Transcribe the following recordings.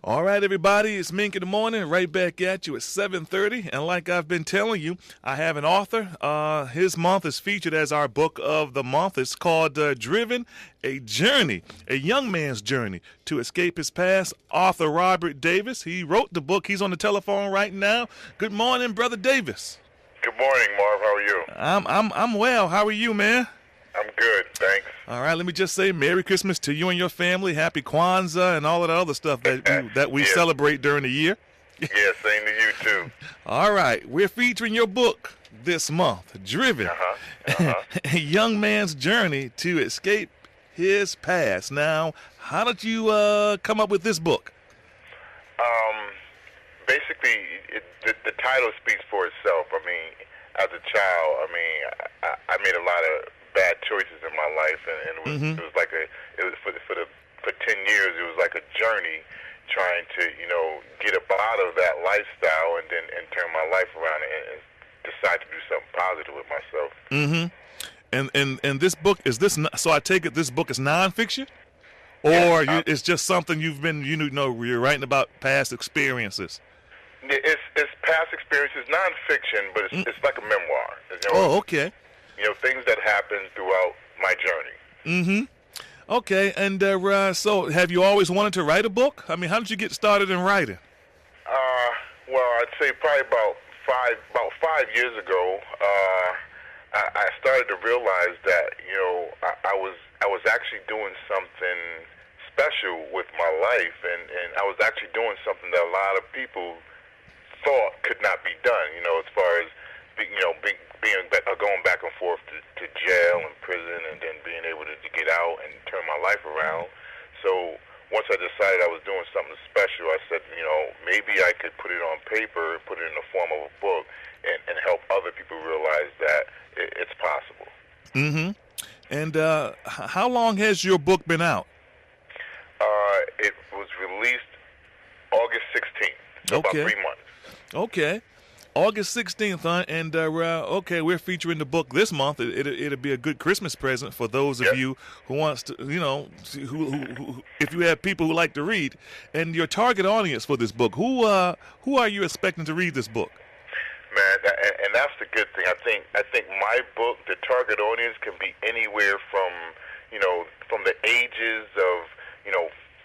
All right, everybody, it's Mink in the morning, right back at you at 7:30. And like I've been telling you, I have an author. His month is featured as our book of the month. It's called Driven, a Journey, a young man's journey to escape his past. Author Robert Davis. He wrote the book. He's on the telephone right now. Good morning, Brother Davis. Good morning, Marv. How are you? I'm well. How are you, man? I'm good, thanks. All right, let me just say Merry Christmas to you and your family. Happy Kwanzaa and all of the other stuff that we Yes. celebrate during the year. Yeah, same to you, too. All right, we're featuring your book this month, Driven, a young man's journey to escape his past. Now, how did you come up with this book? Basically, the title speaks for itself. I mean, as a child, I made a lot of bad choices in my life, and it was like for 10 years, it was like a journey trying to, get up out of that lifestyle and turn my life around and decide to do something positive with myself. And this book, so I take it this book is nonfiction? Or it's just something you've been, you're writing about past experiences? It's past experiences, nonfiction, but it's like a memoir. Oh, okay. Things that happened throughout my journey. Okay, and so have you always wanted to write a book? I mean, how did you get started in writing? Well, I'd say probably about 5 years ago, I started to realize that I was actually doing something special with my life, and I was actually doing something that a lot of people thought could not be done. As far as going back and forth to jail and prison, and then being able to get out and turn my life around. So once I decided I was doing something special, I said, maybe I could put it on paper, put it in the form of a book, and help other people realize that it's possible. And how long has your book been out? It was released August 16th, so about 3 months. Okay. August 16th, huh? And, okay, we're featuring the book this month. It'll be a good Christmas present for those of you who wants to, who if you have people who like to read. And your target audience for this book, who are you expecting to read this book? Man, and that's the good thing. I think my book, the target audience can be anywhere from, from the ages of,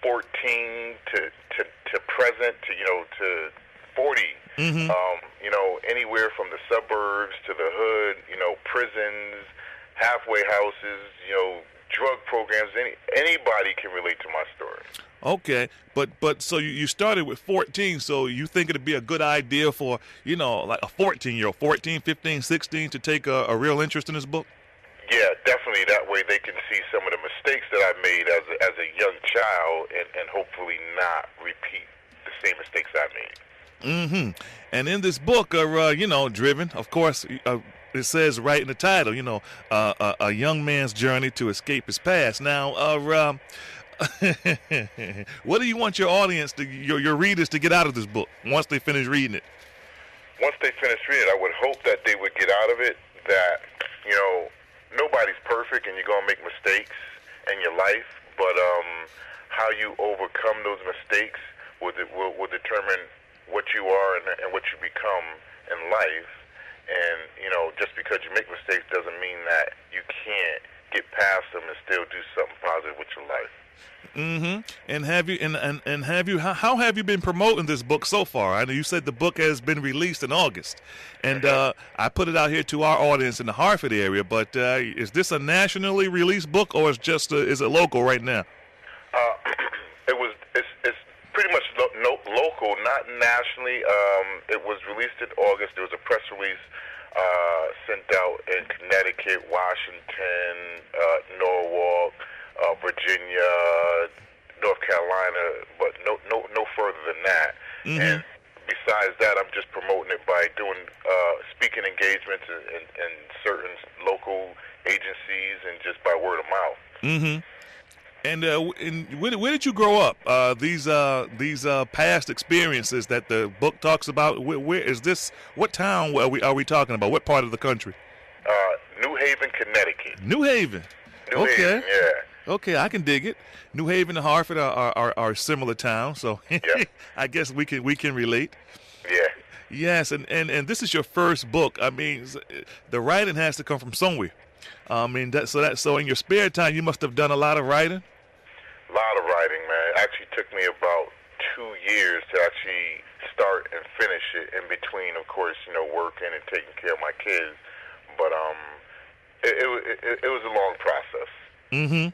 14 to present to 40. Anywhere from the suburbs to the hood, prisons, halfway houses, drug programs. Anybody can relate to my story. Okay, but so you started with 14, so you think it'd be a good idea for, like a 14-year-old, 14, 15, 16 to take a real interest in this book? Yeah, definitely. That way they can see some of the mistakes that I made as a young child and hopefully not repeat the same mistakes I made. And in this book, Driven, of course, it says right in the title, a young man's journey to escape his past. Now, what do you want your audience, your readers, to get out of this book once they finish reading it? Once they finish reading it, I would hope that they would get out of it that, nobody's perfect and you're going to make mistakes in your life, but how you overcome those mistakes will determine what you are and what you become in life. And, just because you make mistakes doesn't mean that you can't get past them and still do something positive with your life. And how have you been promoting this book so far? I know you said the book has been released in August, and I put it out here to our audience in the Hartford area. But is this a nationally released book, or is it local right now? It's pretty much local, not nationally. It was released in August. There was a press release sent out in Connecticut, Washington, Norwalk, Virginia, North Carolina, but no further than that. And besides that, I'm just promoting it by doing speaking engagements in certain local agencies and just by word of mouth. And where did you grow up? These past experiences that the book talks about. Where is this? What town are we talking about? What part of the country? New Haven, Connecticut. New Haven. New Haven, yeah. Okay, I can dig it. New Haven and Hartford are similar towns, so Yep. I guess we can relate. Yeah. Yes, and this is your first book. I mean, the writing has to come from somewhere. I mean, so in your spare time, you must have done a lot of writing. A lot of writing, man. It actually took me about 2 years to actually start and finish it. In between, of course, working and taking care of my kids. But it was a long process. Mm-hmm.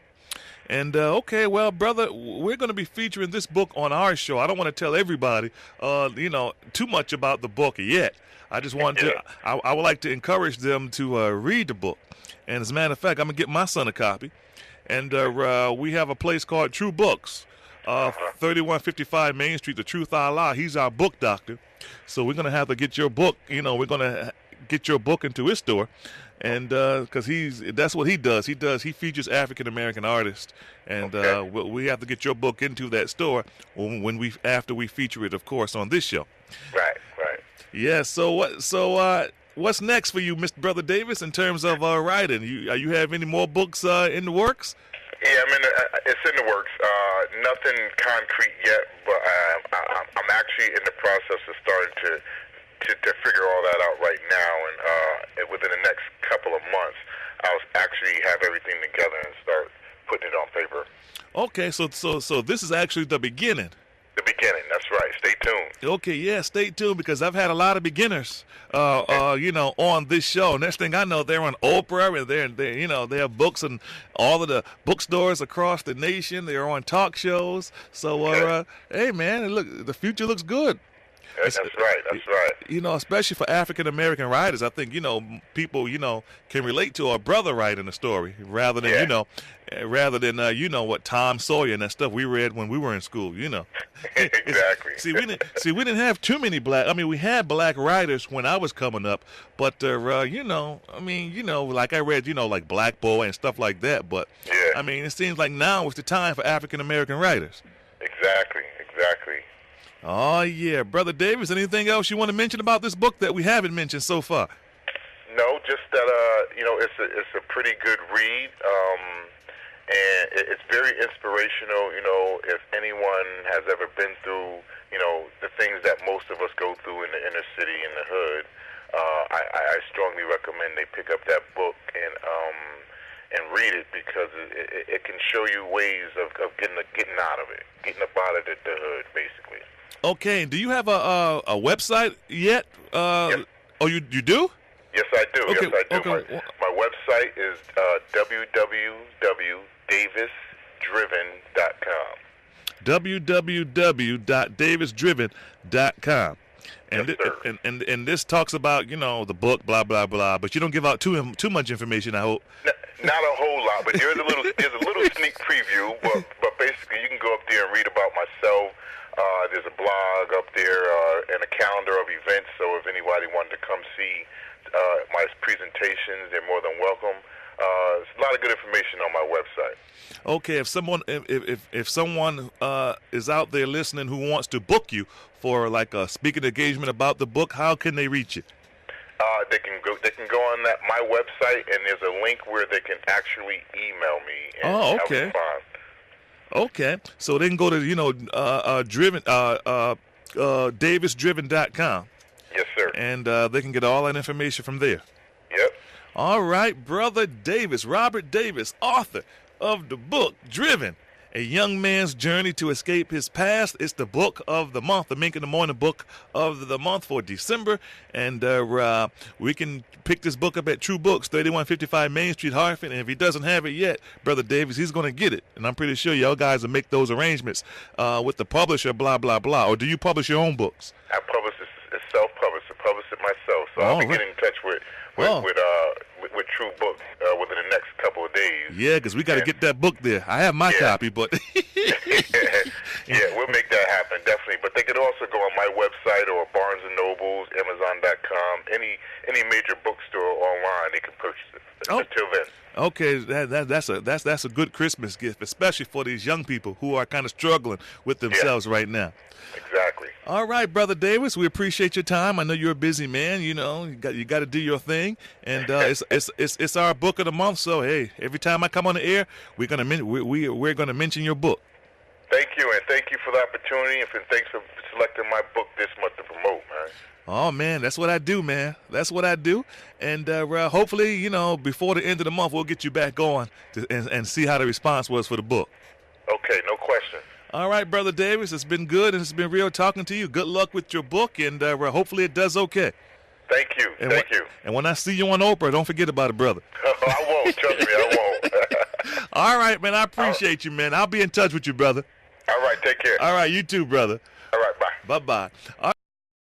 And okay, well, brother, we're going to be featuring this book on our show. I don't want to tell everybody, too much about the book yet. I just want to. I would like to encourage them to read the book. And as a matter of fact, I'm gonna get my son a copy. And we have a place called True Books, 3155 Main Street. The Truth Allah. He's our book doctor. So we're gonna have to get your book. We're gonna get your book into his store. And because that's what he does. He features African American artists, and we have to get your book into that store after we feature it, of course, on this show. Right. Yeah. So what's next for you, Mr. Brother Davis, in terms of writing? You have any more books in the works? Yeah, I mean, it's in the works. Nothing concrete yet, but I'm actually in the process of starting to figure all that out right now, and within the next couple of months, I'll actually have everything together and start putting it on paper. Okay, so this is actually the beginning. The beginning, that's right. Stay tuned. Okay, yeah, stay tuned, because I've had a lot of beginners, on this show. Next thing I know, they're on Oprah, and they have books in all of the bookstores across the nation. They're on talk shows. So, hey, man, look, the future looks good. That's right. Especially for African American writers, I think people can relate to our brother writing a story rather than what Tom Sawyer and that stuff we read when we were in school. Exactly. we didn't have too many black. I mean, we had black writers when I was coming up, but like I read like Black Boy and stuff like that. But I mean, it seems like now is the time for African American writers. Exactly. Oh, yeah. Brother Davis, anything else you want to mention about this book that we haven't mentioned so far? No, just that, it's a pretty good read, and it's very inspirational. If anyone has ever been through, the things that most of us go through in the inner city, in the hood, I strongly recommend they pick up that book and read it, because it can show you ways of getting out of it, getting up out of the hood, basically. Okay, do you have a website yet? Yes. Oh, you do? Yes, I do. Okay, Yes, I do. okay. My website is www.davisdriven.com. www.davisdriven.com. And, Yes, sir. and this talks about the book, blah blah blah. But you don't give out too much information, I hope. Not a whole lot, but there's a little sneak preview. But basically, you can go up there and read about myself. There's a blog up there and a calendar of events. So if anybody wanted to come see my presentations, they're more than welcome. There's a lot of good information on my website. Okay, if someone is out there listening who wants to book you for like a speaking engagement about the book, how can they reach it? They can go on my website, and there's a link where they can actually email me. And okay. respond. Okay, so they can go to davisdriven.com. Yes, sir. And they can get all that information from there. Yep. All right, Brother Davis, Robert Davis, author of the book Driven, A Young Man's Journey to Escape His Past. It's the book of the month, the Mink in the Morning book of the month for December. And we can pick this book up at True Books, 3155 Main Street, Hartford. And if he doesn't have it yet, Brother Davis, he's going to get it. And I'm pretty sure y'all guys will make those arrangements with the publisher, blah, blah, blah. Or do you publish your own books? I publish it, self-published. I publish it myself. So I'll be getting in touch with True Books within the next couple of days. Yeah, because we got to get that book there. I have my copy, but yeah, we'll make that happen, definitely. But they could also go on my website or Barnes & Nobles, Amazon.com, any major bookstore online. They can purchase it. Until then. Okay, that's a good Christmas gift, especially for these young people who are kind of struggling with themselves right now. Exactly. All right, Brother Davis, we appreciate your time. I know you're a busy man. You know, you got to do your thing, and it's our book of the month. So hey, every time I come on the air, we're gonna mention your book. Thank you, and thank you for the opportunity, and thanks for selecting my book this month to promote, man. Oh man, that's what I do, man. That's what I do, and hopefully, you know, before the end of the month, we'll get you back on and see how the response was for the book. Okay, no question. All right, Brother Davis, it's been good, and it's been real talking to you. Good luck with your book, and hopefully it does okay. Thank you. Thank you. And when I see you on Oprah, don't forget about it, brother. I won't. Trust me, I won't. All right, man. I appreciate you, man. I'll be in touch with you, brother. All right, take care. All right, you too, brother. All right, bye. Bye-bye. All